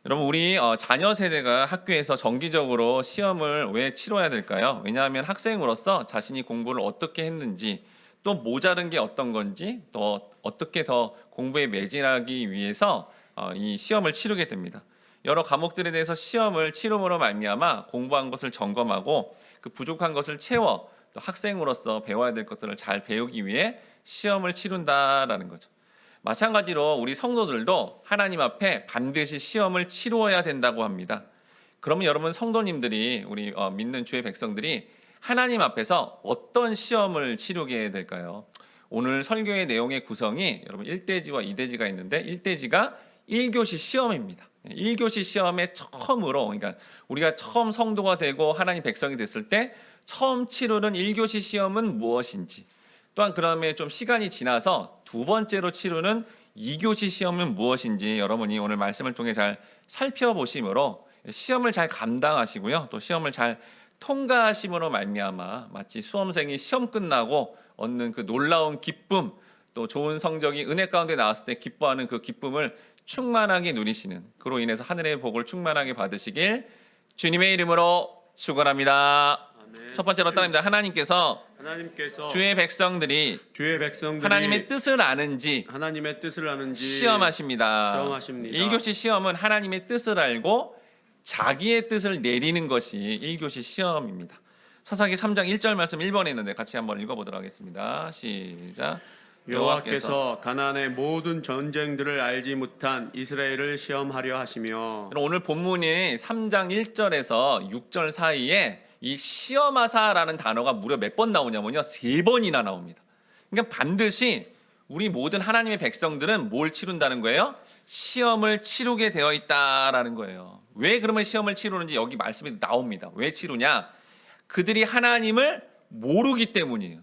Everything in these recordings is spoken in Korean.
여러분 우리 자녀 세대가 학교에서 정기적으로 시험을 왜 치러야 될까요? 왜냐하면 학생으로서 자신이 공부를 어떻게 했는지 또 모자른 게 어떤 건지 또 어떻게 더 공부에 매진하기 위해서 이 시험을 치르게 됩니다. 여러 과목들에 대해서 시험을 치름으로 말미암아 공부한 것을 점검하고 그 부족한 것을 채워 또 학생으로서 배워야 될 것들을 잘 배우기 위해 시험을 치른다라는 거죠. 마찬가지로 우리 성도들도 하나님 앞에 반드시 시험을 치루어야 된다고 합니다. 그러면 여러분 성도님들이 우리 믿는 주의 백성들이 하나님 앞에서 어떤 시험을 치르게 될까요? 오늘 설교의 내용의 구성이 여러분 1대지와 2대지가 있는데 1대지가 1교시 시험입니다. 1교시 시험의 처음으로 그러니까 우리가 처음 성도가 되고 하나님 백성이 됐을 때 처음 치르는 1교시 시험은 무엇인지 또한 그다음에 좀 시간이 지나서 두 번째로 치르는 2교시 시험은 무엇인지 여러분이 오늘 말씀을 통해 잘 살펴보심으로 시험을 잘 감당하시고요. 또 시험을 잘 통과하심으로 말미암아 마치 수험생이 시험 끝나고 얻는 그 놀라운 기쁨 또 좋은 성적이 은혜 가운데 나왔을 때 기뻐하는 그 기쁨을 충만하게 누리시는 그로 인해서 하늘의 복을 충만하게 받으시길 주님의 이름으로 축원합니다. 아멘. 첫 번째로 따릅니다. 하나님께서 주의 백성들이 하나님의 뜻을 아는지 시험하십니다. 1교시 시험은 하나님의 뜻을 알고 자기의 뜻을 내리는 것이 1교시 시험입니다. 사사기 3장 1절 말씀 1번에 있는데 같이 한번 읽어보도록 하겠습니다. 시작. 여호와께서 가나안의 모든 전쟁들을 알지 못한 이스라엘을 시험하려 하시며 오늘 본문이 3장 1절에서 6절 사이에 이 시험하사라는 단어가 무려 몇 번 나오냐면요. 3번이나 나옵니다. 그러니까 반드시 우리 모든 하나님의 백성들은 뭘 치른다는 거예요? 시험을 치르게 되어 있다라는 거예요. 왜 그러면 시험을 치르는지 여기 말씀이 나옵니다. 왜 치르냐? 그들이 하나님을 모르기 때문이에요.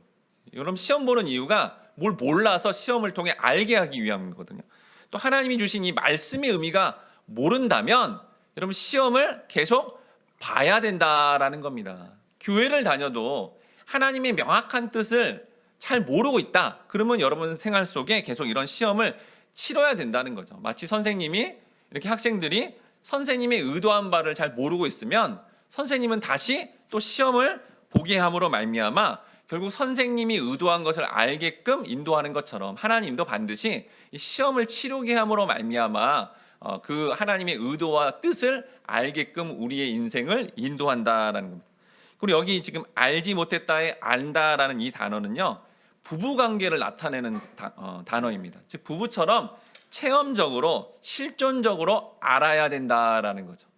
여러분 시험 보는 이유가 뭘 몰라서 시험을 통해 알게 하기 위함이거든요. 또 하나님이 주신 이 말씀의 의미가 모른다면 여러분 시험을 계속 봐야 된다라는 겁니다. 교회를 다녀도 하나님의 명확한 뜻을 잘 모르고 있다. 그러면 여러분 생활 속에 계속 이런 시험을 치러야 된다는 거죠. 마치 선생님이 이렇게 학생들이 선생님의 의도한 바를 잘 모르고 있으면 선생님은 다시 또 시험을 보게 함으로 말미암아 결국 선생님이 의도한 것을 알게끔 인도하는 것처럼 하나님도 반드시 이 시험을 치르게 함으로 말미암아 그 하나님의 의도와 뜻을 알게끔 우리의 인생을 인도한다라는 겁니다. 그리고 여기 지금 알지 못했다에 안다라는 이 단어는요. 부부관계를 나타내는 단어입니다. 즉 부부처럼 체험적으로 실존적으로 알아야 된다라는 거죠.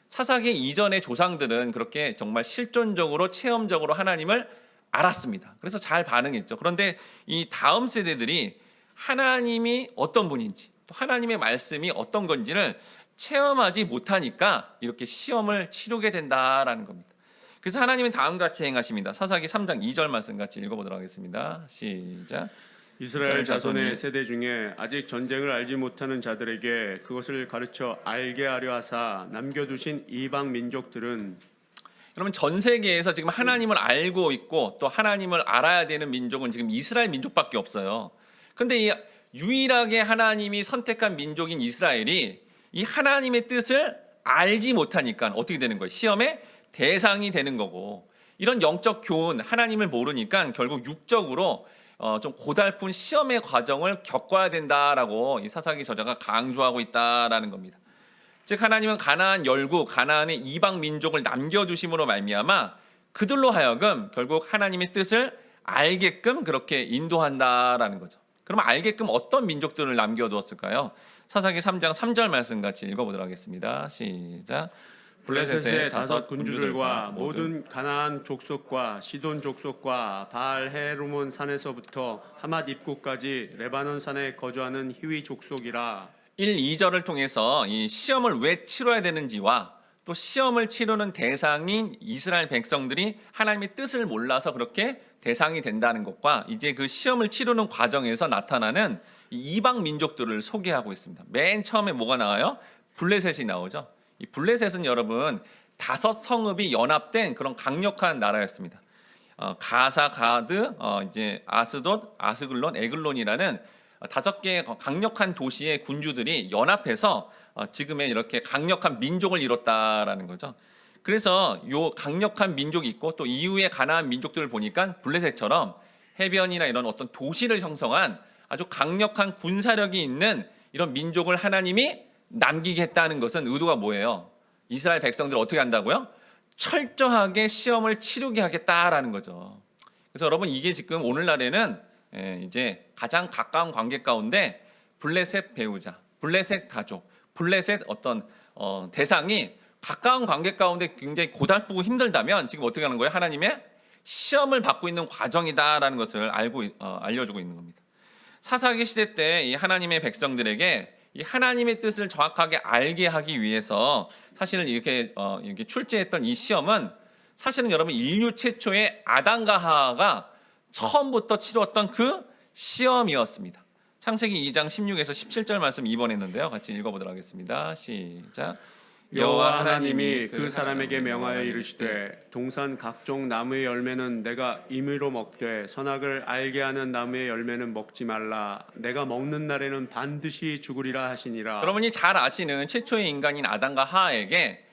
사사기 이전의 조상들은 그렇게 정말 실존적으로 체험적으로 하나님을 알았습니다. 그래서 잘 반응했죠. 그런데 이 다음 세대들이 하나님이 어떤 분인지 또 하나님의 말씀이 어떤 건지를 체험하지 못하니까 이렇게 시험을 치르게 된다라는 겁니다. 그래서 하나님은 다음같이 행하십니다. 사사기 3장 2절 말씀 같이 읽어보도록 하겠습니다. 시작. 이스라엘 자손의 세대 중에 아직 전쟁을 알지 못하는 자들에게 그것을 가르쳐 알게 하려 하사 남겨두신 이방 민족들은 여러분 전 세계에서 지금 하나님을 알고 있고 또 하나님을 알아야 되는 민족은 지금 이스라엘 민족밖에 없어요. 그런데 이 유일하게 하나님이 선택한 민족인 이스라엘이 이 하나님의 뜻을 알지 못하니까 어떻게 되는 거예요? 시험의 대상이 되는 거고 이런 영적 교훈 하나님을 모르니까 결국 육적으로 좀 고달픈 시험의 과정을 겪어야 된다라고 이 사사기 저자가 강조하고 있다라는 겁니다. 즉 하나님은 가나안 열국 가나안의 이방 민족을 남겨두심으로 말미암아 그들로 하여금 결국 하나님의 뜻을 알게끔 그렇게 인도한다라는 거죠. 그럼 알게끔 어떤 민족들을 남겨두었을까요? 사사기 3장 3절 말씀 같이 읽어보도록 하겠습니다. 시작. 블레셋의 5 군주들과 모든 가나안 족속과 시돈 족속과 바알 헤르몬 산에서부터 하맛 입구까지 레바논 산에 거주하는 히위 족속이라. 1, 2절을 통해서 이 시험을 왜 치러야 되는지와 또 시험을 치르는 대상인 이스라엘 백성들이 하나님의 뜻을 몰라서 그렇게 대상이 된다는 것과 이제 그 시험을 치르는 과정에서 나타나는 이방 민족들을 소개하고 있습니다. 맨 처음에 뭐가 나와요? 블레셋이 나오죠. 이 블레셋은 여러분 5 성읍이 연합된 그런 강력한 나라였습니다. 가사, 가드, 이제 아스돗, 아스글론, 에글론이라는 5개 강력한 도시의 군주들이 연합해서 지금의 이렇게 강력한 민족을 이뤘다라는 거죠. 그래서 요 강력한 민족이 있고 또 이후에 가나안 민족들을 보니까 블레셋처럼 해변이나 이런 어떤 도시를 형성한 아주 강력한 군사력이 있는 이런 민족을 하나님이 남기겠다는 것은 의도가 뭐예요? 이스라엘 백성들 어떻게 한다고요? 철저하게 시험을 치르게 하겠다라는 거죠. 그래서 여러분 이게 지금 오늘날에는 이제 가장 가까운 관계 가운데 블레셋 배우자, 블레셋 가족, 블레셋 어떤 대상이 가까운 관계 가운데 굉장히 고달프고 힘들다면 지금 어떻게 하는 거예요? 하나님의 시험을 받고 있는 과정이다라는 것을 알려주고 있는 겁니다. 사사기 시대 때 이 하나님의 백성들에게 이 하나님의 뜻을 정확하게 알게 하기 위해서 사실 이렇게 출제했던 이 시험은 사실은 여러분 인류 최초의 아담과 하와가 처음부터 치루었던 그 시험이었습니다. 창세기 2장 16에서 17절 말씀 2번 했는데요. 같이 읽어보도록 하겠습니다. 시작. 여호와 하나님이 그 사람에게 명하여 이르시되 동산 각종 나무의 열매는 내가 임의로 먹되 선악을 알게 하는 나무의 열매는 먹지 말라. 내가 먹는 날에는 반드시 죽으리라 하시니라. 여러분이 잘 아시는 최초의 인간인 아담과 하와에게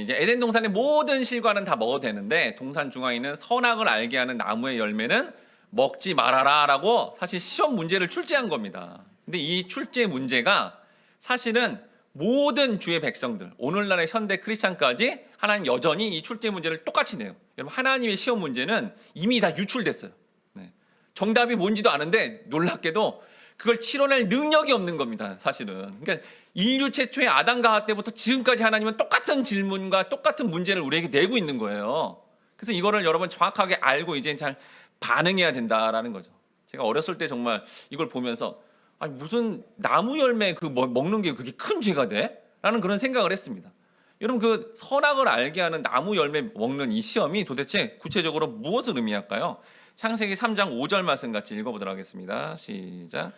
이제 에덴 동산의 모든 실과는 다 먹어도 되는데 동산 중앙에 있는 선악을 알게 하는 나무의 열매는 먹지 말아라라고 사실 시험 문제를 출제한 겁니다. 근데 이 출제 문제가 사실은 모든 주의 백성들, 오늘날의 현대 크리스찬까지 하나님 여전히 이 출제 문제를 똑같이 내요. 여러분 하나님의 시험 문제는 이미 다 유출됐어요. 네. 정답이 뭔지도 아는데 놀랍게도 그걸 치러낼 능력이 없는 겁니다. 사실은. 그러니까 인류 최초의 아담과 하와 때부터 지금까지 하나님은 똑같은 질문과 똑같은 문제를 우리에게 내고 있는 거예요. 그래서 이거를 여러분 정확하게 알고 이제 잘 반응해야 된다라는 거죠. 제가 어렸을 때 정말 이걸 보면서 아니 무슨 나무 열매 먹는 게 그렇게 큰 죄가 돼? 라는 그런 생각을 했습니다. 여러분 그 선악을 알게 하는 나무 열매 먹는 이 시험이 도대체 구체적으로 무엇을 의미할까요? 창세기 3장 5절 말씀 같이 읽어보도록 하겠습니다. 시작.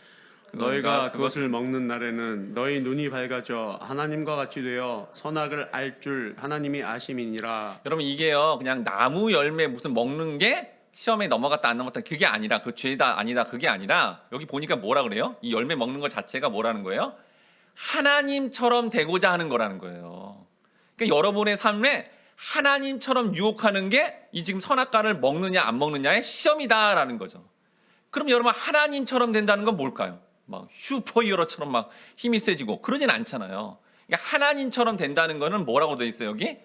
너희가 그것을 먹는 날에는 너희 눈이 밝아져 하나님과 같이 되어 선악을 알 줄 하나님이 아심이니라. 여러분 이게요 그냥 나무 열매 무슨 먹는 게 시험에 넘어갔다 안 넘어갔다 그게 아니라 그 죄다 아니다 그게 아니라 여기 보니까 뭐라 그래요? 이 열매 먹는 것 자체가 뭐라는 거예요? 하나님처럼 되고자 하는 거라는 거예요. 그러니까 여러분의 삶에 하나님처럼 유혹하는 게 이 지금 선악과를 먹느냐 안 먹느냐의 시험이다라는 거죠. 그럼 여러분 하나님처럼 된다는 건 뭘까요? 막 슈퍼히어로처럼 막 힘이 세지고 그러진 않잖아요. 그러니까 하나님처럼 된다는 거는 뭐라고 돼 있어요 여기?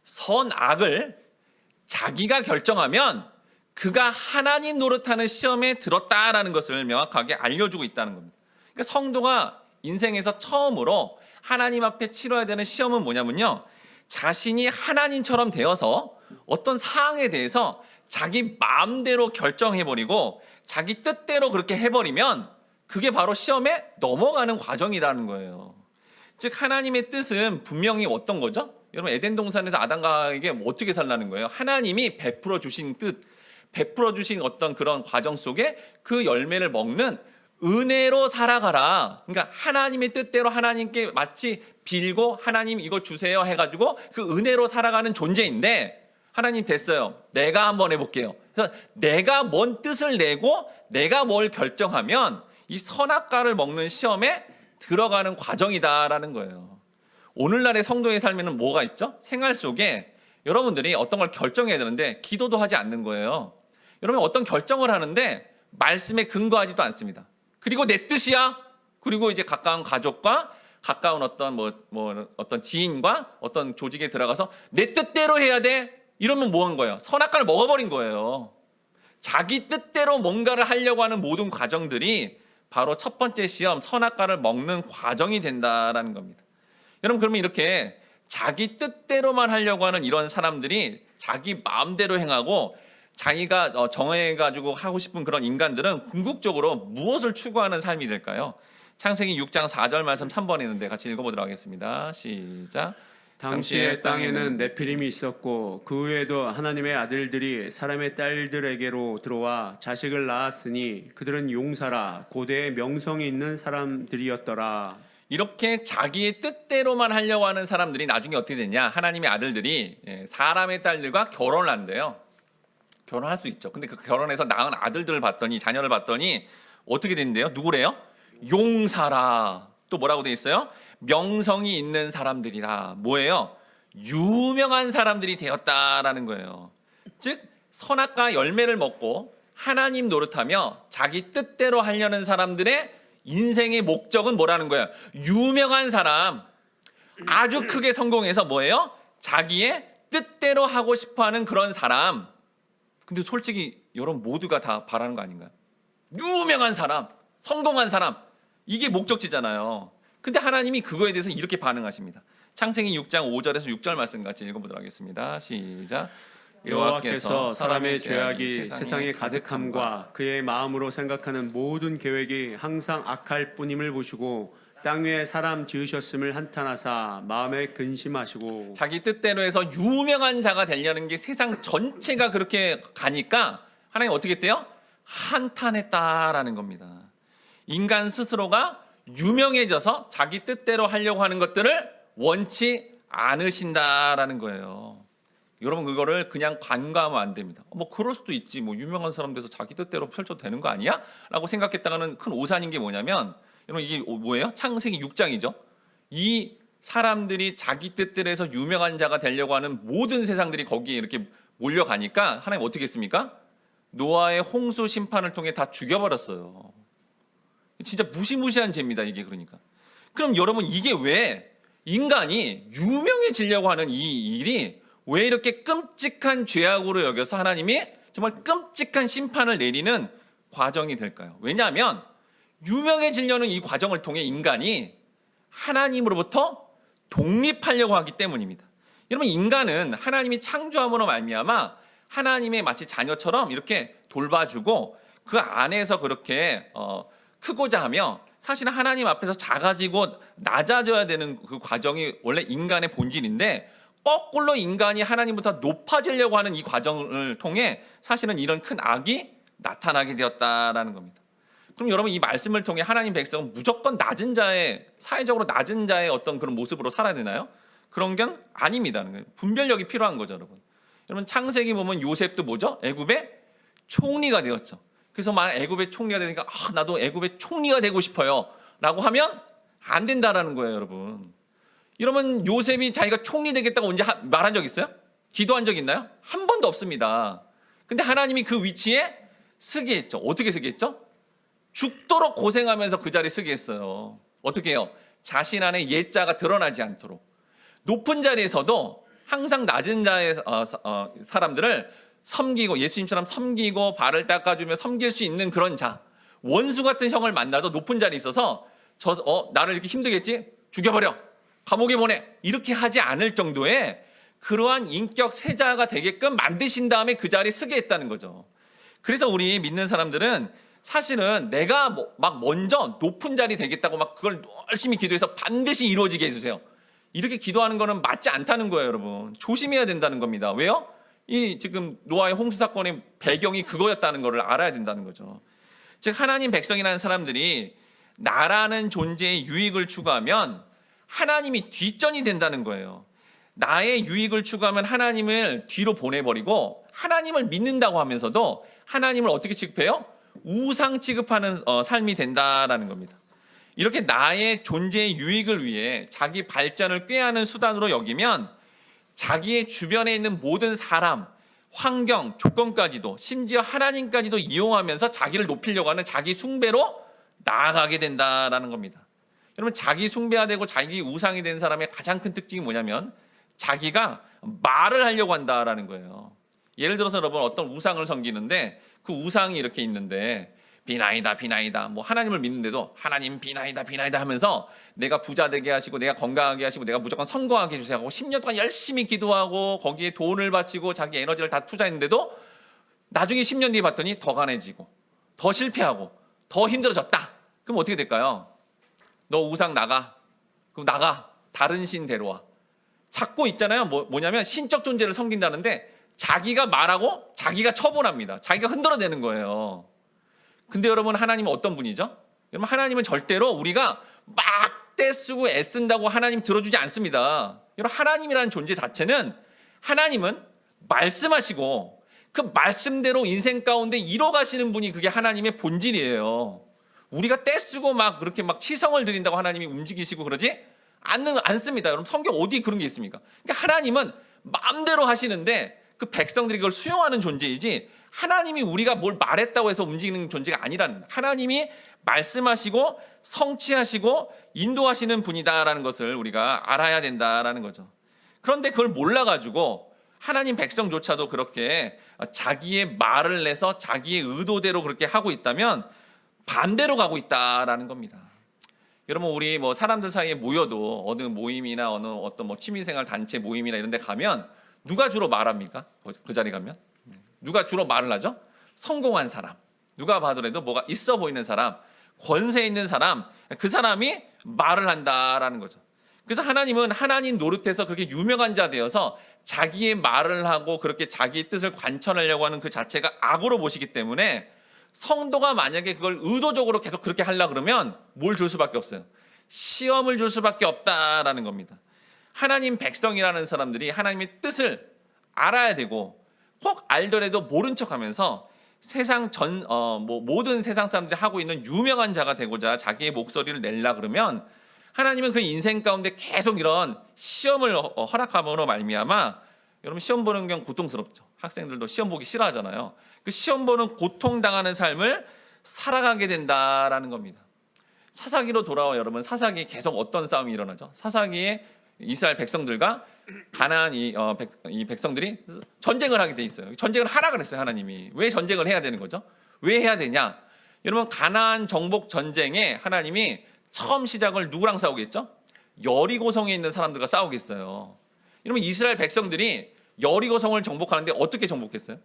선악을 자기가 결정하면 그가 하나님 노릇하는 시험에 들었다라는 것을 명확하게 알려주고 있다는 겁니다. 그러니까 성도가 인생에서 처음으로 하나님 앞에 치러야 되는 시험은 뭐냐면요. 자신이 하나님처럼 되어서 어떤 사항에 대해서 자기 마음대로 결정해버리고 자기 뜻대로 그렇게 해버리면 그게 바로 시험에 넘어가는 과정이라는 거예요. 즉 하나님의 뜻은 분명히 어떤 거죠? 여러분 에덴 동산에서 아담과 하와에게 어떻게 살라는 거예요? 하나님이 베풀어 주신 뜻, 베풀어 주신 어떤 그런 과정 속에 그 열매를 먹는 은혜로 살아가라. 그러니까 하나님의 뜻대로 하나님께 마치 빌고 하나님 이거 주세요 해가지고 그 은혜로 살아가는 존재인데 하나님 됐어요. 내가 한번 해볼게요. 그래서 내가 뭔 뜻을 내고 내가 뭘 결정하면 이 선악과를 먹는 시험에 들어가는 과정이다라는 거예요. 오늘날의 성도의 삶에는 뭐가 있죠? 생활 속에 여러분들이 어떤 걸 결정해야 되는데 기도도 하지 않는 거예요. 여러분 어떤 결정을 하는데 말씀에 근거하지도 않습니다. 그리고 내 뜻이야. 그리고 이제 가까운 가족과 가까운 어떤 어떤 지인과 어떤 조직에 들어가서 내 뜻대로 해야 돼. 이러면 뭐 한 거예요? 선악과를 먹어버린 거예요. 자기 뜻대로 뭔가를 하려고 하는 모든 과정들이 바로 첫 번째 시험 선악과를 먹는 과정이 된다라는 겁니다. 여러분 그러면 이렇게 자기 뜻대로만 하려고 하는 이런 사람들이 자기 마음대로 행하고 자기가 정해가지고 하고 싶은 그런 인간들은 궁극적으로 무엇을 추구하는 삶이 될까요? 창세기 6장 4절 말씀 3번 했는데 같이 읽어보도록 하겠습니다. 시작. 당시의 땅에는 네피림이 있었고 그 후에도 하나님의 아들들이 사람의 딸들에게로 들어와 자식을 낳았으니 그들은 용사라 고대의 명성이 있는 사람들이었더라. 이렇게 자기의 뜻대로만 하려고 하는 사람들이 나중에 어떻게 되냐? 하나님의 아들들이 사람의 딸들과 결혼을 한대요. 결혼할 수 있죠. 근데 그 결혼해서 낳은 아들들을 봤더니 자녀를 봤더니 어떻게 된대요? 누구래요? 용사라. 또 뭐라고 돼 있어요? 명성이 있는 사람들이라. 뭐예요? 유명한 사람들이 되었다라는 거예요. 즉 선악과 열매를 먹고 하나님 노릇하며 자기 뜻대로 하려는 사람들의 인생의 목적은 뭐라는 거예요? 유명한 사람, 아주 크게 성공해서 뭐예요? 자기의 뜻대로 하고 싶어하는 그런 사람. 근데 솔직히 여러분 모두가 다 바라는 거 아닌가요? 유명한 사람, 성공한 사람, 이게 목적지잖아요. 근데 하나님이 그거에 대해서 이렇게 반응하십니다. 창세기 6장 5절에서 6절 말씀 같이 읽어보도록 하겠습니다. 시작. 여호와께서 사람의 죄악이 세상에 가득함과 그의 마음으로 생각하는 모든 계획이 항상 악할 뿐임을 보시고 땅 위에 사람 지으셨음을 한탄하사 마음에 근심하시고. 자기 뜻대로 해서 유명한 자가 되려는 게 세상 전체가 그렇게 가니까 하나님 어떻게 했대요? 한탄했다라는 겁니다. 인간 스스로가 유명해져서 자기 뜻대로 하려고 하는 것들을 원치 않으신다라는 거예요. 여러분 그거를 그냥 간과하면 안 됩니다. 뭐 그럴 수도 있지. 뭐 유명한 사람 돼서 자기 뜻대로 펼쳐도 되는 거 아니야? 라고 생각했다가는 큰 오산인 게 뭐냐면 여러분 이게 뭐예요? 창세기 6장이죠. 이 사람들이 자기 뜻대로 해서 유명한 자가 되려고 하는 모든 세상들이 거기에 이렇게 몰려가니까 하나님 어떻게 했습니까? 노아의 홍수 심판을 통해 다 죽여버렸어요. 진짜 무시무시한 죄입니다. 이게 그러니까. 그럼 여러분 이게 왜 인간이 유명해지려고 하는 이 일이 왜 이렇게 끔찍한 죄악으로 여겨서 하나님이 정말 끔찍한 심판을 내리는 과정이 될까요? 왜냐하면 유명해지려는 이 과정을 통해 인간이 하나님으로부터 독립하려고 하기 때문입니다. 여러분 인간은 하나님이 창조함으로 말미암아 하나님의 마치 자녀처럼 이렇게 돌봐주고 그 안에서 그렇게 크고자 하며 사실은 하나님 앞에서 작아지고 낮아져야 되는 그 과정이 원래 인간의 본질인데 거꾸로 인간이 하나님보다 높아지려고 하는 이 과정을 통해 사실은 이런 큰 악이 나타나게 되었다라는 겁니다. 그럼 여러분 이 말씀을 통해 하나님 백성은 무조건 낮은 자의 사회적으로 낮은 자의 어떤 그런 모습으로 살아야 되나요? 그런 건 아닙니다. 분별력이 필요한 거죠, 여러분. 여러분 창세기 보면 요셉도 뭐죠? 애굽의 총리가 되었죠. 그래서 막 애굽의 총리가 되니까 나도 애굽의 총리가 되고 싶어요라고 하면 안 된다라는 거예요, 여러분. 여러분 요셉이 자기가 총리 되겠다고 언제 말한 적 있어요? 기도한 적 있나요? 한 번도 없습니다. 근데 하나님이 그 위치에 서게 했죠. 어떻게 서게 했죠? 죽도록 고생하면서 그 자리에 서게 했어요. 어떻게 해요? 자신 안에 옛자가 드러나지 않도록. 높은 자리에서도 항상 낮은 자의 사람들을 섬기고 예수님처럼 섬기고 발을 닦아주며 섬길 수 있는 그런 자. 원수 같은 형을 만나도 높은 자리에 있어서 나를 이렇게 힘들겠지? 죽여버려. 감옥에 보내. 이렇게 하지 않을 정도의 그러한 인격 세자가 되게끔 만드신 다음에 그 자리에 서게 했다는 거죠. 그래서 우리 믿는 사람들은 사실은 내가 막 먼저 높은 자리 되겠다고 막 그걸 열심히 기도해서 반드시 이루어지게 해주세요. 이렇게 기도하는 거는 맞지 않다는 거예요, 여러분. 조심해야 된다는 겁니다. 왜요? 이 지금 노아의 홍수 사건의 배경이 그거였다는 것을 알아야 된다는 거죠. 즉 하나님 백성이라는 사람들이 나라는 존재의 유익을 추구하면 하나님이 뒷전이 된다는 거예요. 나의 유익을 추구하면 하나님을 뒤로 보내버리고 하나님을 믿는다고 하면서도 하나님을 어떻게 취급해요? 우상 취급하는 삶이 된다라는 겁니다. 이렇게 나의 존재의 유익을 위해 자기 발전을 꾀하는 수단으로 여기면 자기의 주변에 있는 모든 사람, 환경, 조건까지도 심지어 하나님까지도 이용하면서 자기를 높이려고 하는 자기 숭배로 나아가게 된다라는 겁니다. 여러분 자기 숭배가 되고 자기 우상이 된 사람의 가장 큰 특징이 뭐냐면 자기가 말을 하려고 한다라는 거예요. 예를 들어서 여러분 어떤 우상을 섬기는데 그 우상이 이렇게 있는데 비나이다 뭐 하나님을 믿는데도 하나님 비나이다 하면서 내가 부자 되게 하시고 내가 건강하게 하시고 내가 무조건 성공하게 해주세요 하고 10년 동안 열심히 기도하고 거기에 돈을 바치고 자기 에너지를 다 투자했는데도 나중에 10년 뒤에 봤더니 더 가난해지고 더 실패하고 더 힘들어졌다. 그럼 어떻게 될까요? 너 우상 나가. 그럼 나가. 다른 신 데려와. 찾고 있잖아요. 뭐냐면 신적 존재를 섬긴다는데 자기가 말하고 자기가 처분합니다. 자기가 흔들어내는 거예요. 근데 여러분 하나님은 어떤 분이죠? 여러분 하나님은 절대로 우리가 막 떼쓰고 애쓴다고 하나님 들어주지 않습니다. 여러분 하나님이라는 존재 자체는 하나님은 말씀하시고 그 말씀대로 인생 가운데 이뤄가시는 분이 그게 하나님의 본질이에요. 우리가 떼쓰고 막 그렇게 막 치성을 드린다고 하나님이 움직이시고 그러지 않습니다. 여러분 성경 어디 그런 게 있습니까? 그러니까 하나님은 마음대로 하시는데 그 백성들이 그걸 수용하는 존재이지 하나님이 우리가 뭘 말했다고 해서 움직이는 존재가 아니라는 거예요. 하나님이 말씀하시고 성취하시고 인도하시는 분이다라는 것을 우리가 알아야 된다라는 거죠. 그런데 그걸 몰라가지고 하나님 백성조차도 그렇게 자기의 말을 내서 자기의 의도대로 그렇게 하고 있다면 반대로 가고 있다라는 겁니다. 여러분 우리 뭐 사람들 사이에 모여도 어느 모임이나 어느 어떤 뭐 취미생활 단체 모임이나 이런 데 가면 누가 주로 말합니까? 그 자리 가면 누가 주로 말을 하죠? 성공한 사람, 누가 봐더라도 뭐가 있어 보이는 사람, 권세 있는 사람, 그 사람이 말을 한다라는 거죠. 그래서 하나님은 하나님 노릇해서 그렇게 유명한 자 되어서 자기의 말을 하고 그렇게 자기의 뜻을 관천하려고 하는 그 자체가 악으로 보시기 때문에 성도가 만약에 그걸 의도적으로 계속 그렇게 하려고 그러면 뭘 줄 수밖에 없어요. 시험을 줄 수밖에 없다라는 겁니다. 하나님 백성이라는 사람들이 하나님의 뜻을 알아야 되고 혹 알더라도 모른 척하면서 세상 모든 세상 사람들이 하고 있는 유명한 자가 되고자 자기의 목소리를 내려 그러면 하나님은 그 인생 가운데 계속 이런 시험을 허락함으로 말미암아 여러분 시험 보는 경 고통스럽죠. 학생들도 시험 보기 싫어하잖아요. 그 시험 보는 고통당하는 삶을 살아가게 된다라는 겁니다. 사사기로 돌아와 여러분 사사기에 계속 어떤 싸움이 일어나죠? 사사기에 이스라엘 백성들과 가나안 이 백성들이 전쟁을 하게 돼 있어요. 전쟁을 하라 그랬어요. 하나님이. 왜 전쟁을 해야 되는 거죠? 왜 해야 되냐? 여러분 가나안 정복 전쟁에 하나님이 처음 시작을 누구랑 싸우겠죠? 여리고성에 있는 사람들과 싸우겠어요. 여러분 이스라엘 백성들이 여리고성을 정복하는데 어떻게 정복했어요?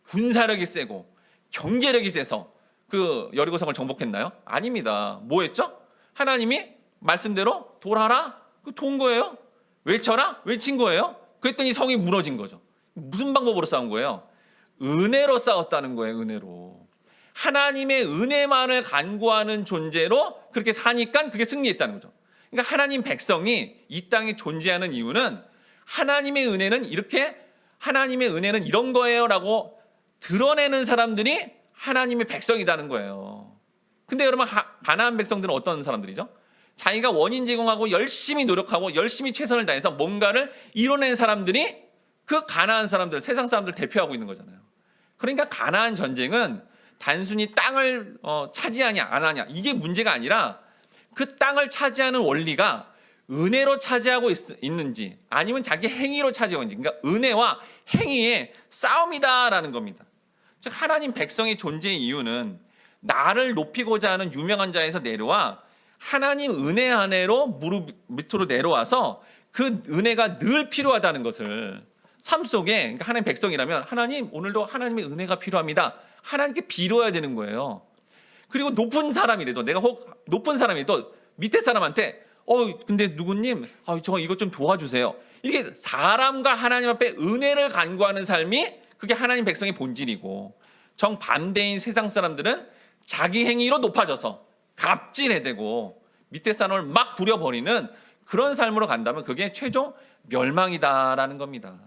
군사력이 세고 경제력이 세서 그 여리고성을 정복했나요? 아닙니다. 뭐 했죠? 하나님이 말씀대로 돌아라. 그 돈 거예요. 외쳐라. 외친 거예요. 그랬더니 성이 무너진 거죠. 무슨 방법으로 싸운 거예요? 은혜로 싸웠다는 거예요. 은혜로. 하나님의 은혜만을 간구하는 존재로 그렇게 사니까 그게 승리했다는 거죠. 그러니까 하나님 백성이 이 땅에 존재하는 이유는 하나님의 은혜는 이런 거예요라고 드러내는 사람들이 하나님의 백성이라는 거예요. 근데 여러분 가나안 백성들은 어떤 사람들이죠? 자기가 원인 제공하고 열심히 노력하고 열심히 최선을 다해서 뭔가를 이뤄낸 사람들이 그 가나안 사람들, 세상 사람들 대표하고 있는 거잖아요. 그러니까 가나안 전쟁은 단순히 땅을 차지하냐 안 하냐 이게 문제가 아니라 그 땅을 차지하는 원리가 은혜로 차지하고 있는지 아니면 자기 행위로 차지하고 있는지, 그러니까 은혜와 행위의 싸움이다라는 겁니다. 즉 하나님 백성의 존재의 이유는 나를 높이고자 하는 유명한 자에서 내려와 하나님 은혜 안에로 무릎 밑으로 내려와서 그 은혜가 늘 필요하다는 것을 삶 속에, 그러니까 하나님 백성이라면 하나님 오늘도 하나님의 은혜가 필요합니다. 하나님께 빌어야 되는 거예요. 그리고 높은 사람이라도 내가 혹 높은 사람이라도 밑에 사람한테 근데 누구님 저 이것 좀 도와주세요. 이게 사람과 하나님 앞에 은혜를 간구하는 삶이 그게 하나님 백성의 본질이고, 정반대인 세상 사람들은 자기 행위로 높아져서 갑질해대고 밑에 사람을 막 부려버리는 그런 삶으로 간다면 그게 최종 멸망이다라는 겁니다.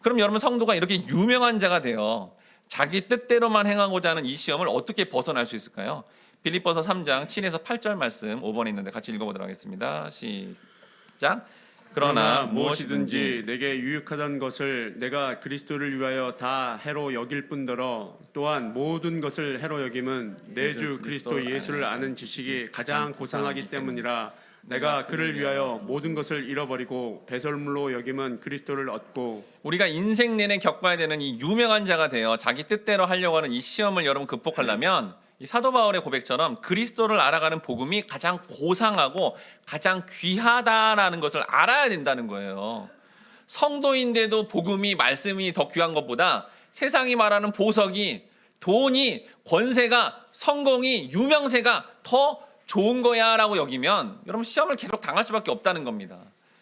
그럼 여러분 성도가 이렇게 유명한 자가 되어 자기 뜻대로만 행하고자 하는 이 시험을 어떻게 벗어날 수 있을까요? 빌립보서 3장 7에서 8절 말씀 5번에 있는데 같이 읽어보도록 하겠습니다. 시작. 그러나 무엇이든지 내게 유익하던 것을 내가 그리스도를 위하여 다 해로 여길 뿐더러 또한 모든 것을 해로 여김은 내 주 그리스도 예수를 아는 지식이 가장 고상하기 때문이라. 내가 그를 위하여 모든 것을 잃어버리고 배설물로 여김은 그리스도를 얻고. 우리가 인생 내내 겪어야 되는 이 유명한 자가 되어 자기 뜻대로 하려고 하는 이 시험을 여러분 극복하려면 이 사도 바울의 고백처럼 그리스도를 알아가는 복음이 가장 고상하고 가장 귀하다라는 것을 알아야 된다는 거예요. 성도인데도 복음이, 말씀이 더 귀한 것보다 세상이 말하는 보석이, 돈이, 권세가, 성공이, 유명세가 더 좋은 거야 라고 여기면 여러분 시험을 계속 당할 수밖에 없다는 겁니다.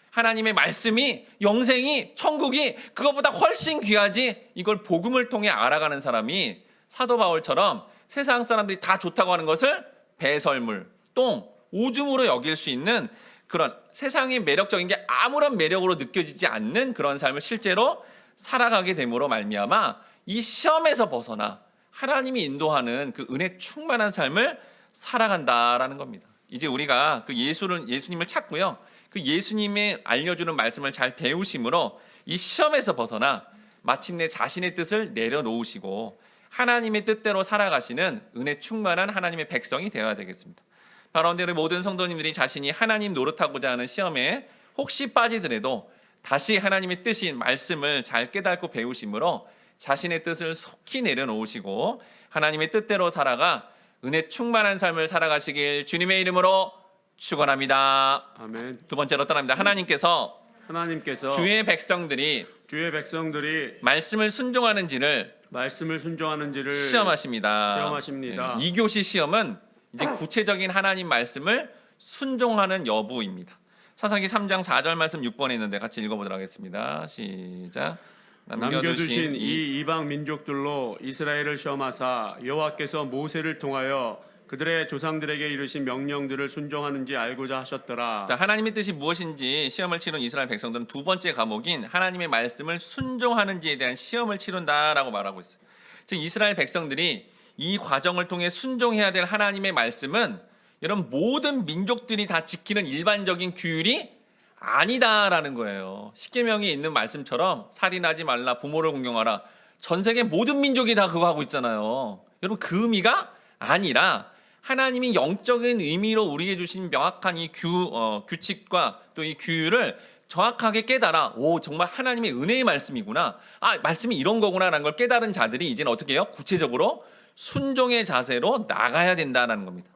하나님의 말씀이, 영생이, 천국이 그것보다 훨씬 귀하지, 이걸 복음을 통해 알아가는 사람이 사도 바울처럼 세상 사람들이 다 좋다고 하는 것을 배설물, 똥, 오줌으로 여길 수 있는 그런 세상의 매력적인 게 아무런 매력으로 느껴지지 않는 그런 삶을 실제로 살아가게 됨으로 말미암아 이 시험에서 벗어나 하나님이 인도하는 그 은혜 충만한 삶을 살아간다라는 겁니다. 이제 우리가 그 예수님을 찾고요. 그 예수님의 알려주는 말씀을 잘 배우심으로 이 시험에서 벗어나 마침내 자신의 뜻을 내려놓으시고 하나님의 뜻대로 살아가시는 은혜 충만한 하나님의 백성이 되어야 되겠습니다. 바로 우리 모든 성도님들이 자신이 하나님 노릇하고자 하는 시험에 혹시 빠지더라도 다시 하나님의 뜻인 말씀을 잘 깨닫고 배우심으로 자신의 뜻을 속히 내려놓으시고 하나님의 뜻대로 살아가 은혜 충만한 삶을 살아가시길 주님의 이름으로 축원합니다. 아멘. 두 번째로 떠납니다. 하나님께서 주의 백성들이 말씀을 순종하는지를 시험하십니다. 2교시 시험은 이제 구체적인 하나님 말씀을 순종하는 여부입니다. 사사기 3장 4절 말씀 6번에 있는데 같이 읽어보도록 하겠습니다. 시작. 남겨두신 이 이방 민족들로 이스라엘을 시험하사 여호와께서 모세를 통하여 그들의 조상들에게 이르신 명령들을 순종하는지 알고자 하셨더라. 자, 하나님의 뜻이 무엇인지 시험을 치른 이스라엘 백성들은 두 번째 과목인 하나님의 말씀을 순종하는지에 대한 시험을 치른다라고 말하고 있어요. 즉 이스라엘 백성들이 이 과정을 통해 순종해야 될 하나님의 말씀은 여러분 모든 민족들이 다 지키는 일반적인 규율이 아니다라는 거예요. 십계명에 있는 말씀처럼 살인하지 말라, 부모를 공경하라. 전 세계 모든 민족이 다 그거 하고 있잖아요. 여러분 그 의미가 아니라 하나님이 영적인 의미로 우리에게 주신 명확한 이 규칙과 또 이 규율을 정확하게 깨달아 정말 하나님의 은혜의 말씀이구나. 말씀이 이런 거구나라는 걸 깨달은 자들이 이제는 어떻게 해요? 구체적으로 순종의 자세로 나가야 된다는 겁니다.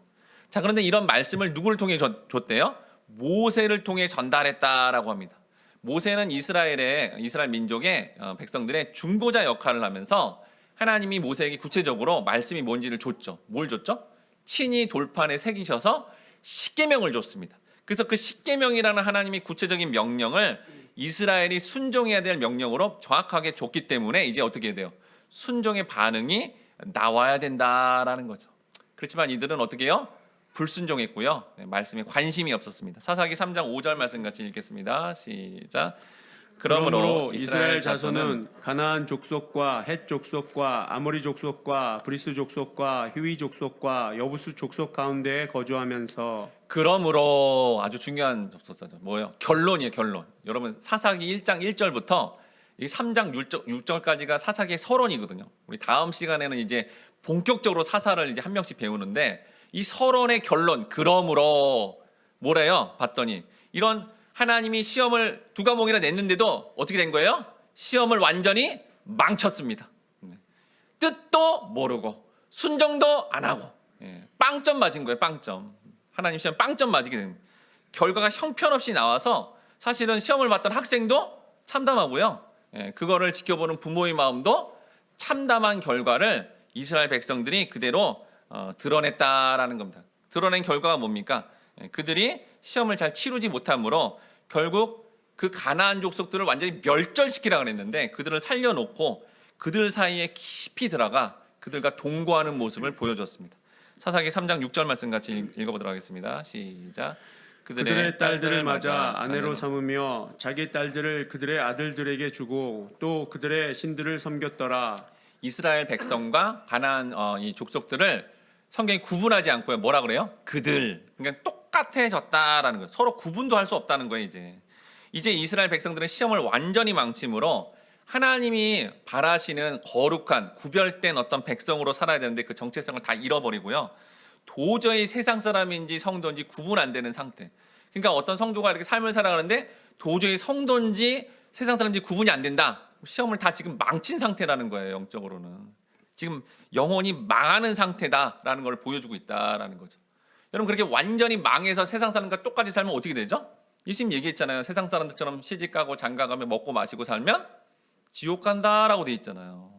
자, 그런데 이런 말씀을 누구를 통해 줬대요? 모세를 통해 전달했다라고 합니다. 모세는 이스라엘 민족의 백성들의 중보자 역할을 하면서 하나님이 모세에게 구체적으로 말씀이 뭔지를 줬죠. 뭘 줬죠? 친히 돌판에 새기셔서 십계명을 줬습니다. 그래서 그 십계명이라는 하나님의 구체적인 명령을 이스라엘이 순종해야 될 명령으로 정확하게 줬기 때문에 이제 어떻게 해야 돼요? 순종의 반응이 나와야 된다라는 거죠. 그렇지만 이들은 어떻게 해요? 불순종했고요. 말씀에 관심이 없었습니다. 사사기 3장 5절 말씀 같이 읽겠습니다. 시작. 그러므로 이스라엘 자손은 가나안 족속과 헷 족속과 아모리 족속과 브리스 족속과 히위 족속과 여부수 족속 가운데에 거주하면서 그러므로 아주 중요한 접속사죠. 뭐예요? 결론이에요. 결론. 여러분 사사기 1장 1절부터 이 3장 6절까지가 사사기의 서론이거든요. 우리 다음 시간에는 이제 본격적으로 사사를 이제 한 명씩 배우는데 이 서론의 결론 그러므로 뭐래요? 봤더니 이런 하나님이 시험을 두 과목이나 냈는데도 어떻게 된 거예요? 시험을 완전히 망쳤습니다. 뜻도 모르고 순종도 안 하고 빵점 맞은 거예요. 빵점. 하나님 시험 빵점 맞게 됩니다. 결과가 형편없이 나와서 사실은 시험을 봤던 학생도 참담하고요. 그거를 지켜보는 부모의 마음도 참담한 결과를 이스라엘 백성들이 그대로 드러냈다라는 겁니다. 드러낸 결과가 뭡니까? 그들이 시험을 잘 치르지 못함으로 결국 그 가나안 족속들을 완전히 멸절시키라고 했는데 그들을 살려놓고 그들 사이에 깊이 들어가 그들과 동거하는 모습을 보여줬습니다. 사사기 3장 6절 말씀 같이 읽어보도록 하겠습니다. 시작. 그들의 딸들을 맞아 아내로 삼으며 자기 딸들을 그들의 아들들에게 주고 또 그들의 신들을 섬겼더라. 이스라엘 백성과 가나안 이 족속들을 성경이 구분하지 않고요. 뭐라 그래요? 그들. 그러니까 똑같아졌다라는 거예요. 서로 구분도 할 수 없다는 거예요. 이제 이스라엘 백성들은 시험을 완전히 망침으로 하나님이 바라시는 거룩한 구별된 어떤 백성으로 살아야 되는데 그 정체성을 다 잃어버리고요. 도저히 세상 사람인지 성도인지 구분 안 되는 상태. 그러니까 어떤 성도가 이렇게 삶을 살아가는데 도저히 성도인지 세상 사람인지 구분이 안 된다. 시험을 다 지금 망친 상태라는 거예요. 영적으로는. 지금 영혼이 망하는 상태다라는 걸 보여주고 있다라는 거죠. 여러분 그렇게 완전히 망해서 세상 사람과 똑같이 살면 어떻게 되죠? 예수님 얘기했잖아요. 세상 사람들처럼 시집가고 장가가며 먹고 마시고 살면 지옥 간다라고 돼 있잖아요.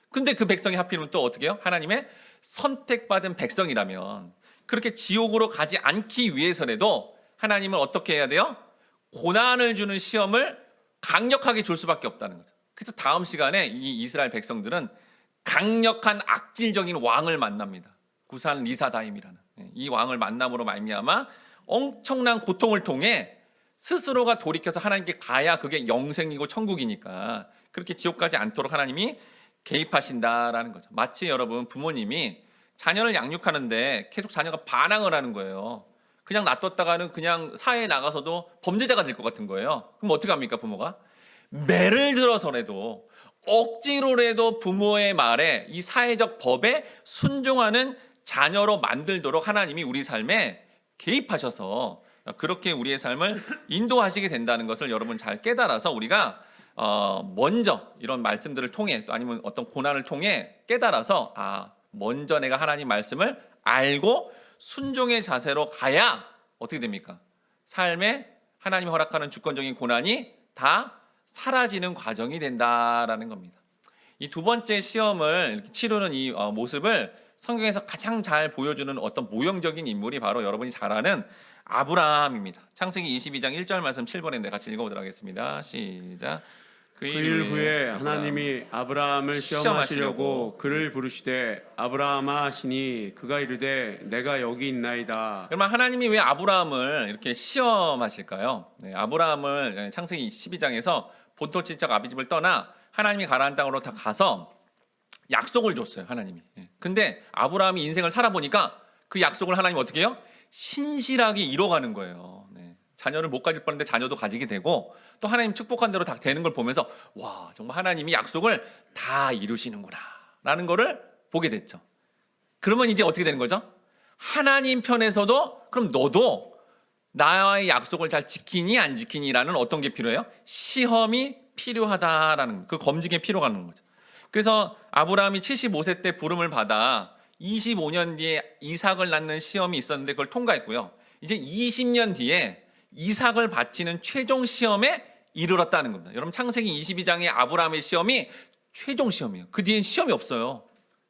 근데 그 백성이 하필이면 또 어떻게 해요? 하나님의 선택받은 백성이라면 그렇게 지옥으로 가지 않기 위해서라도 하나님은 어떻게 해야 돼요? 고난을 주는 시험을 강력하게 줄 수밖에 없다는 거죠. 그래서 다음 시간에 이 이스라엘 백성들은 강력한 악질적인 왕을 만납니다. 구산 리사다임이라는 이 왕을 만남으로 말미암아 엄청난 고통을 통해 스스로가 돌이켜서 하나님께 가야 그게 영생이고 천국이니까 그렇게 지옥 가지 않도록 하나님이 개입하신다라는 거죠. 마치 여러분 부모님이 자녀를 양육하는데 계속 자녀가 반항을 하는 거예요. 그냥 놔뒀다가는 그냥 사회에 나가서도 범죄자가 될 것 같은 거예요. 그럼 어떻게 합니까, 부모가? 매를 들어서라도 억지로라도 부모의 말에 이 사회적 법에 순종하는 자녀로 만들도록 하나님이 우리 삶에 개입하셔서 그렇게 우리의 삶을 인도하시게 된다는 것을 여러분 잘 깨달아서 우리가 먼저 이런 말씀들을 통해 또 아니면 어떤 고난을 통해 깨달아서 먼저 내가 하나님 말씀을 알고 순종의 자세로 가야 어떻게 됩니까? 삶에 하나님이 허락하는 주권적인 고난이 다 사라지는 과정이 된다라는 겁니다. 이 두 번째 시험을 이렇게 치르는 이 모습을 성경에서 가장 잘 보여주는 어떤 모형적인 인물이 바로 여러분이 잘 아는 아브라함입니다. 창세기 22장 1절 말씀 7번인데 같이 읽어보도록 하겠습니다. 시작. 그 일 후에 하나님이 아브라함을 시험하시려고 그를 부르시되 아브라함아 하시니 그가 이르되 내가 여기 있나이다. 그러면 하나님이 왜 아브라함을 이렇게 시험하실까요? 아브라함을 창세기 12장에서 본토 친척 아비집을 떠나 하나님이 가라앉은 땅으로 다 가서 약속을 줬어요, 하나님이. 근데 아브라함이 인생을 살아보니까 그 약속을 하나님 어떻게 해요? 신실하게 이뤄가는 거예요. 자녀를 못 가질 뻔했는데 자녀도 가지게 되고 또 하나님 축복한 대로 다 되는 걸 보면서 와, 정말 하나님이 약속을 다 이루시는구나 라는 거를 보게 됐죠. 그러면 이제 어떻게 되는 거죠? 하나님 편에서도 그럼 너도 나와의 약속을 잘 지키니 안 지키니라는 어떤 게 필요해요? 시험이 필요하다라는 그 검증의 필요가 있는 거죠. 그래서 아브라함이 75세 때 부름을 받아 25년 뒤에 이삭을 낳는 시험이 있었는데 그걸 통과했고요. 이제 20년 뒤에 이삭을 바치는 최종 시험에 이르렀다는 겁니다. 여러분 창세기 22장의 아브라함의 시험이 최종 시험이에요. 그 뒤엔 시험이 없어요.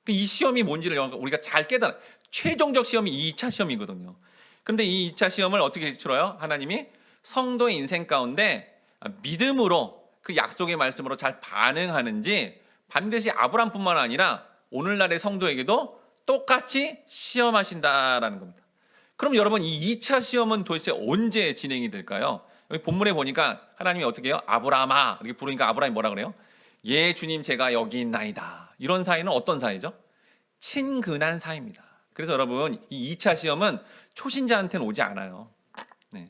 이 시험이 뭔지를 우리가 잘 깨달아요. 최종적 시험이 2차 시험이거든요. 그런데 이 2차 시험을 어떻게 치러요? 하나님이 성도의 인생 가운데 믿음으로 그 약속의 말씀으로 잘 반응하는지 반드시 아브라함뿐만 아니라 오늘날의 성도에게도 똑같이 시험하신다라는 겁니다. 그럼 여러분 이 2차 시험은 도대체 언제 진행이 될까요? 여기 본문에 보니까 하나님이 어떻게 해요? 아브라함아 이렇게 부르니까 아브라함이 뭐라 그래요? 예 주님 제가 여기 있나이다. 이런 사이는 어떤 사이죠? 친근한 사이입니다. 그래서 여러분 이 2차 시험은 초신자한테는 오지 않아요.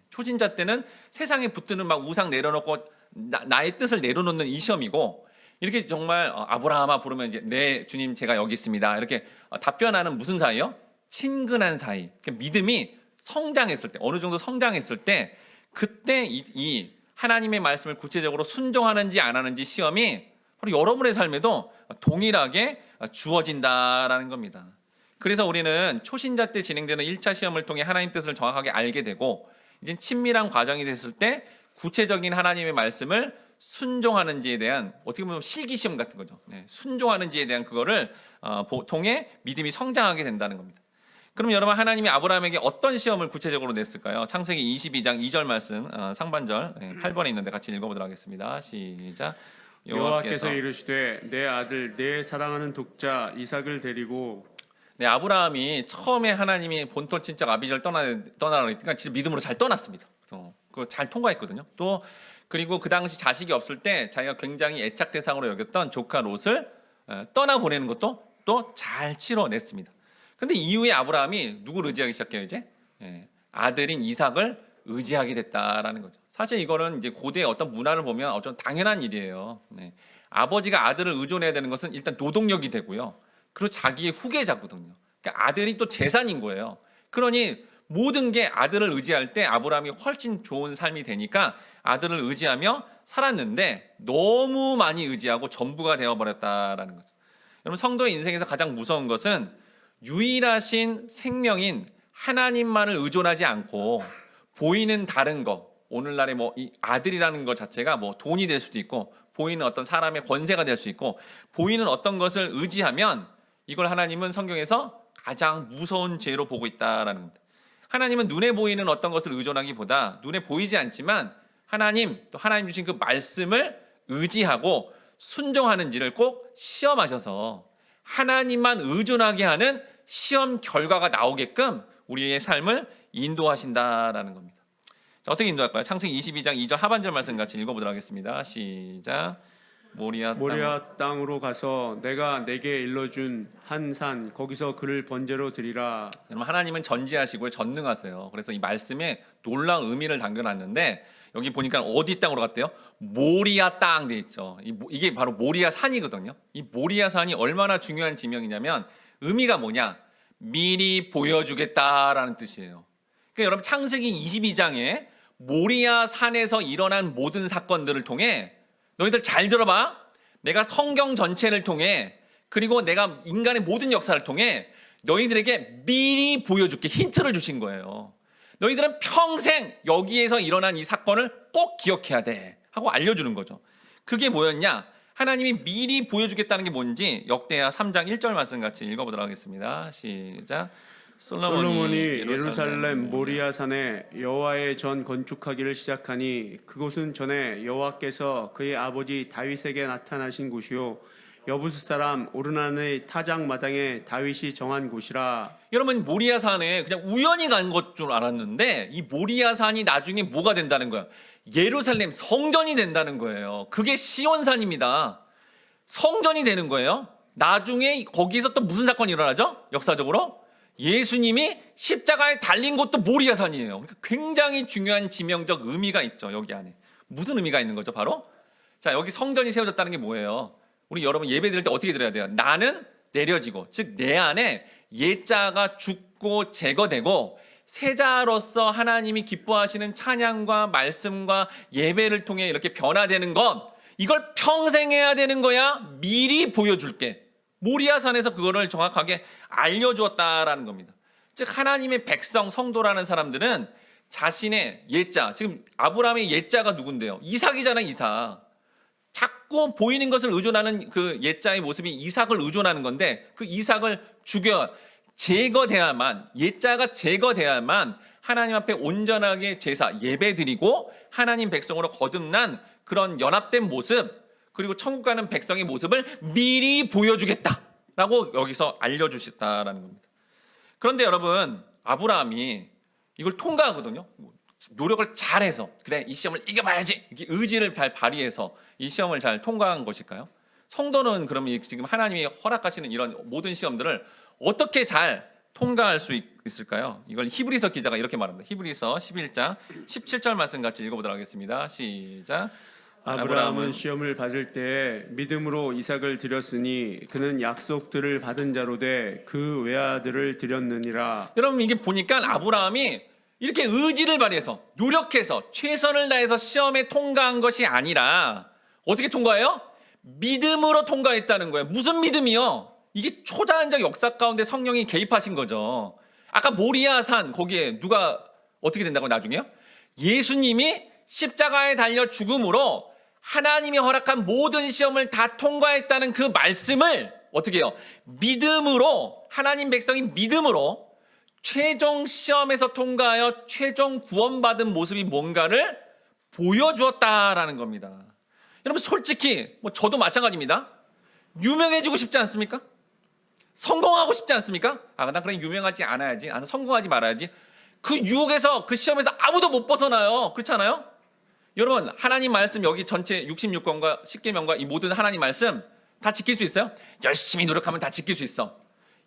초신자 때는 세상에 붙드는 막 우상 내려놓고 나의 뜻을 내려놓는 이 시험이고 이렇게 정말 아브라함아 부르면 이제 네 주님 제가 여기 있습니다. 이렇게 답변하는 무슨 사이요? 친근한 사이. 믿음이 성장했을 때 어느 정도 성장했을 때 그때 이 하나님의 말씀을 구체적으로 순종하는지 안 하는지 시험이 바로 여러분의 삶에도 동일하게 주어진다라는 겁니다. 그래서 우리는 초신자 때 진행되는 1차 시험을 통해 하나님 뜻을 정확하게 알게 되고 이제 친밀한 과정이 됐을 때 구체적인 하나님의 말씀을 순종하는지에 대한 어떻게 보면 실기시험 같은 거죠. 순종하는지에 대한 그거를 통해 믿음이 성장하게 된다는 겁니다. 그럼 여러분 하나님이 아브라함에게 어떤 시험을 구체적으로 냈을까요? 창세기 22장 2절 말씀 상반절 8번에 있는데 같이 읽어보도록 하겠습니다. 시작. 여호와께서 이르시되 내 아들 내 사랑하는 독자 이삭을 데리고 아브라함이 처음에 하나님이 본토 친척 아비집을 떠나라 그러니까 진짜 믿음으로 잘 떠났습니다. 그래서 그거 잘 통과했거든요. 또 그리고 그 당시 자식이 없을 때 자기가 굉장히 애착 대상으로 여겼던 조카 롯을 떠나보내는 것도 또 잘 치러냈습니다. 근데 이후에 아브라함이 누구를 의지하기 시작해요? 이제 아들인 이삭을 의지하게 됐다라는 거죠. 사실 이거는 이제 고대의 어떤 문화를 보면 어떤 당연한 일이에요. 아버지가 아들을 의존해야 되는 것은 일단 노동력이 되고요. 그리고 자기의 후계자거든요. 그러니까 아들이 또 재산인 거예요. 그러니 모든 게 아들을 의지할 때 아브라함이 훨씬 좋은 삶이 되니까 아들을 의지하며 살았는데 너무 많이 의지하고 전부가 되어버렸다라는 거죠. 여러분 성도의 인생에서 가장 무서운 것은 유일하신 생명인 하나님만을 의존하지 않고 보이는 다른 것, 오늘날의 이 아들이라는 것 자체가 돈이 될 수도 있고 보이는 어떤 사람의 권세가 될 수 있고 보이는 어떤 것을 의지하면 이걸 하나님은 성경에서 가장 무서운 죄로 보고 있다라는 겁니다. 하나님은 눈에 보이는 어떤 것을 의존하기보다 눈에 보이지 않지만 하나님 또 하나님 주신 그 말씀을 의지하고 순종하는지를 꼭 시험하셔서 하나님만 의존하게 하는 시험 결과가 나오게끔 우리의 삶을 인도하신다라는 겁니다. 자, 어떻게 인도할까요? 창세기 22장 2절 하반절 말씀 같이 읽어보도록 하겠습니다. 시작. 모리아 땅으로 가서 내가 내게 일러준 한 산 거기서 그를 번제로 드리라. 여러분 하나님은 전지하시고 전능하세요. 그래서 이 말씀에 놀라운 의미를 담겨놨는데 여기 보니까 어디 땅으로 갔대요? 모리아 땅 돼 있죠. 이게 바로 모리아 산이거든요. 이 모리아 산이 얼마나 중요한 지명이냐면 의미가 뭐냐? 미리 보여주겠다라는 뜻이에요. 그러니까 여러분 창세기 22장에 모리아 산에서 일어난 모든 사건들을 통해 너희들 잘 들어봐. 내가 성경 전체를 통해 그리고 내가 인간의 모든 역사를 통해 너희들에게 미리 보여줄게. 힌트를 주신 거예요. 너희들은 평생 여기에서 일어난 이 사건을 꼭 기억해야 돼 하고 알려주는 거죠. 그게 뭐였냐? 하나님이 미리 보여주겠다는 게 뭔지 역대하 3장 1절 말씀 같이 읽어보도록 하겠습니다. 시작. 솔로몬이 예루살렘 모리아 산에 여호와의 전 건축하기를 시작하니 그곳은 전에 여호와께서 그의 아버지 다윗에게 나타나신 곳이요 여부스 사람 오르난의 타작 마당에 다윗이 정한 곳이라. 여러분 모리아 산에 그냥 우연히 간 것 줄 알았는데 이 모리아 산이 나중에 뭐가 된다는 거야? 예루살렘 성전이 된다는 거예요. 그게 시온산입니다. 성전이 되는 거예요. 나중에 거기서 또 무슨 사건이 일어나죠? 역사적으로 예수님이 십자가에 달린 곳도 모리아 산이에요. 그러니까 굉장히 중요한 지명적 의미가 있죠. 여기 안에 무슨 의미가 있는 거죠? 바로 자 여기 성전이 세워졌다는 게 뭐예요? 우리 여러분 예배 드릴 때 어떻게 드려야 돼요? 나는 내려지고 즉 내 안에 옛자가 죽고 제거되고 세자로서 하나님이 기뻐하시는 찬양과 말씀과 예배를 통해 이렇게 변화되는 것 이걸 평생 해야 되는 거야. 미리 보여줄게. 모리아산에서 그거를 정확하게 알려주었다라는 겁니다. 즉 하나님의 백성 성도라는 사람들은 자신의 옛자 지금 아브라함의 옛자가 누군데요? 이삭이잖아요. 이삭. 자꾸 보이는 것을 의존하는 그 옛자의 모습이 이삭을 의존하는 건데 그 이삭을 죽여 제거돼야만 옛자가 제거돼야만 하나님 앞에 온전하게 제사 예배드리고 하나님 백성으로 거듭난 그런 연합된 모습 그리고 천국 가는 백성의 모습을 미리 보여주겠다라고 여기서 알려주셨다라는 겁니다. 그런데 여러분 아브라함이 이걸 통과하거든요. 노력을 잘해서 그래 이 시험을 이겨봐야지 이렇게 의지를 잘 발휘해서 이 시험을 잘 통과한 것일까요? 성도는 그러면 지금 하나님이 허락하시는 이런 모든 시험들을 어떻게 잘 통과할 수 있을까요? 이걸 히브리서 기자가 이렇게 말합니다. 히브리서 11장 17절 말씀 같이 읽어보도록 하겠습니다. 시작. 아브라함은 시험을 받을 때에 믿음으로 이삭을 드렸으니 그는 약속들을 받은 자로 돼 그 외아들을 드렸느니라. 여러분 이게 보니까 아브라함이 이렇게 의지를 발휘해서 노력해서 최선을 다해서 시험에 통과한 것이 아니라 어떻게 통과해요? 믿음으로 통과했다는 거예요. 무슨 믿음이요? 이게 초자연적 역사 가운데 성령이 개입하신 거죠. 아까 모리아산 거기에 누가 어떻게 된다고 나중에요? 예수님이 십자가에 달려 죽음으로 하나님이 허락한 모든 시험을 다 통과했다는 그 말씀을 어떻게 해요? 믿음으로 하나님 백성이 믿음으로 최종 시험에서 통과하여 최종 구원받은 모습이 뭔가를 보여주었다라는 겁니다. 여러분 솔직히 저도 마찬가지입니다. 유명해지고 싶지 않습니까? 성공하고 싶지 않습니까? 나 그래 유명하지 않아야지. 나는 성공하지 말아야지. 그 유혹에서 그 시험에서 아무도 못 벗어나요. 그렇지 않아요? 여러분 하나님 말씀 여기 전체 66권과 10계명과 이 모든 하나님 말씀 다 지킬 수 있어요? 열심히 노력하면 다 지킬 수 있어.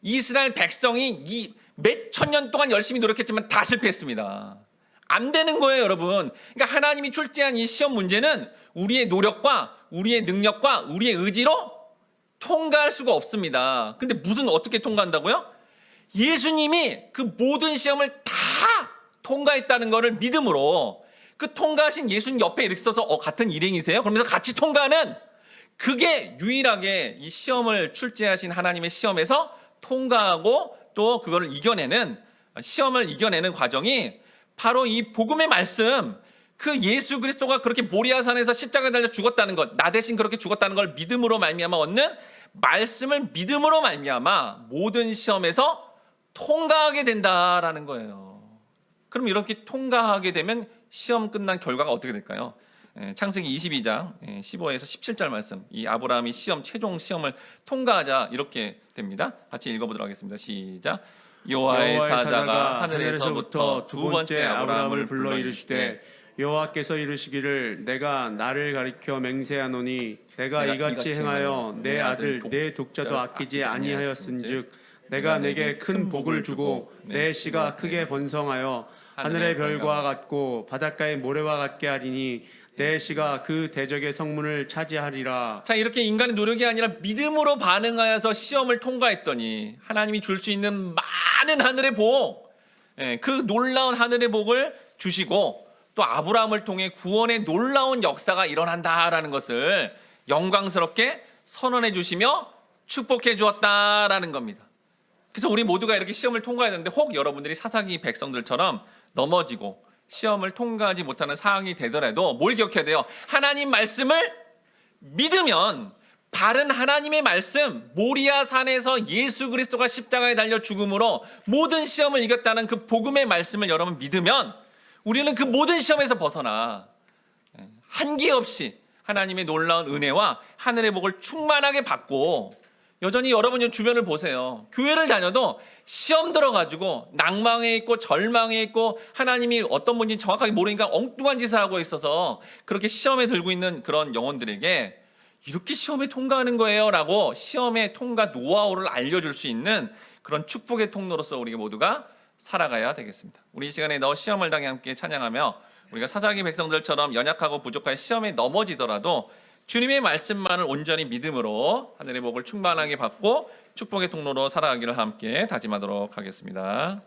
이스라엘 백성이 이 몇천 년 동안 열심히 노력했지만 다 실패했습니다. 안 되는 거예요, 여러분. 그러니까 하나님이 출제한 이 시험 문제는 우리의 노력과 우리의 능력과 우리의 의지로 통과할 수가 없습니다. 근데 어떻게 통과한다고요? 예수님이 그 모든 시험을 다 통과했다는 것을 믿음으로 그 통과하신 예수님 옆에 이렇게 써서 같은 일행이세요? 그러면서 같이 통과하는 그게 유일하게 이 시험을 출제하신 하나님의 시험에서 통과하고 또 그거를 이겨내는 시험을 이겨내는 과정이 바로 이 복음의 말씀 그 예수 그리스도가 그렇게 모리아산에서 십자가에 달려 죽었다는 것 나 대신 그렇게 죽었다는 걸 믿음으로 말미암아 얻는 말씀을 믿음으로 말미암아 모든 시험에서 통과하게 된다라는 거예요. 그럼 이렇게 통과하게 되면 시험 끝난 결과가 어떻게 될까요? 창세기 22장 15에서 17절 말씀 이 아브라함이 최종 시험을 통과하자 이렇게 됩니다. 같이 읽어보도록 하겠습니다. 시작. 여호와의 사자가 하늘에서부터 두 번째 아브라함을 불러 이르시되 여호와께서 이르시기를 내가 나를 가리켜 맹세하노니 내가 이같이 행하여 내 아들 내 독자도 아끼지 아니하였은즉 내가 내게 큰 복을 주고 내 씨가 크게 번성하여 하늘의 별과 같고 바닷가의 모래와 같게 하리니 내 씨가 그 대적의 성문을 차지하리라. 자, 이렇게 인간의 노력이 아니라 믿음으로 반응하여서 시험을 통과했더니 하나님이 줄 수 있는 많은 하늘의 복, 그 놀라운 하늘의 복을 주시고 또 아브라함을 통해 구원의 놀라운 역사가 일어난다라는 것을 영광스럽게 선언해 주시며 축복해 주었다라는 겁니다. 그래서 우리 모두가 이렇게 시험을 통과해야 되는데 혹 여러분들이 사사기 백성들처럼 넘어지고 시험을 통과하지 못하는 상황이 되더라도 뭘 기억해야 돼요? 하나님 말씀을 믿으면 바른 하나님의 말씀, 모리아 산에서 예수 그리스도가 십자가에 달려 죽음으로 모든 시험을 이겼다는 그 복음의 말씀을 여러분 믿으면 우리는 그 모든 시험에서 벗어나 한계 없이 하나님의 놀라운 은혜와 하늘의 복을 충만하게 받고 여전히 여러분 주변을 보세요. 교회를 다녀도 시험 들어가지고 낭망에 있고 절망에 있고 하나님이 어떤 분인지 정확하게 모르니까 엉뚱한 짓을 하고 있어서 그렇게 시험에 들고 있는 그런 영혼들에게 이렇게 시험에 통과하는 거예요 라고 시험의 통과 노하우를 알려줄 수 있는 그런 축복의 통로로서 우리 모두가 살아가야 되겠습니다. 우리 이 시간에 너 시험을 당해 함께 찬양하며 우리가 사사기 백성들처럼 연약하고 부족한 시험에 넘어지더라도 주님의 말씀만을 온전히 믿음으로 하늘의 복을 충만하게 받고 축복의 통로로 살아가기를 함께 다짐하도록 하겠습니다.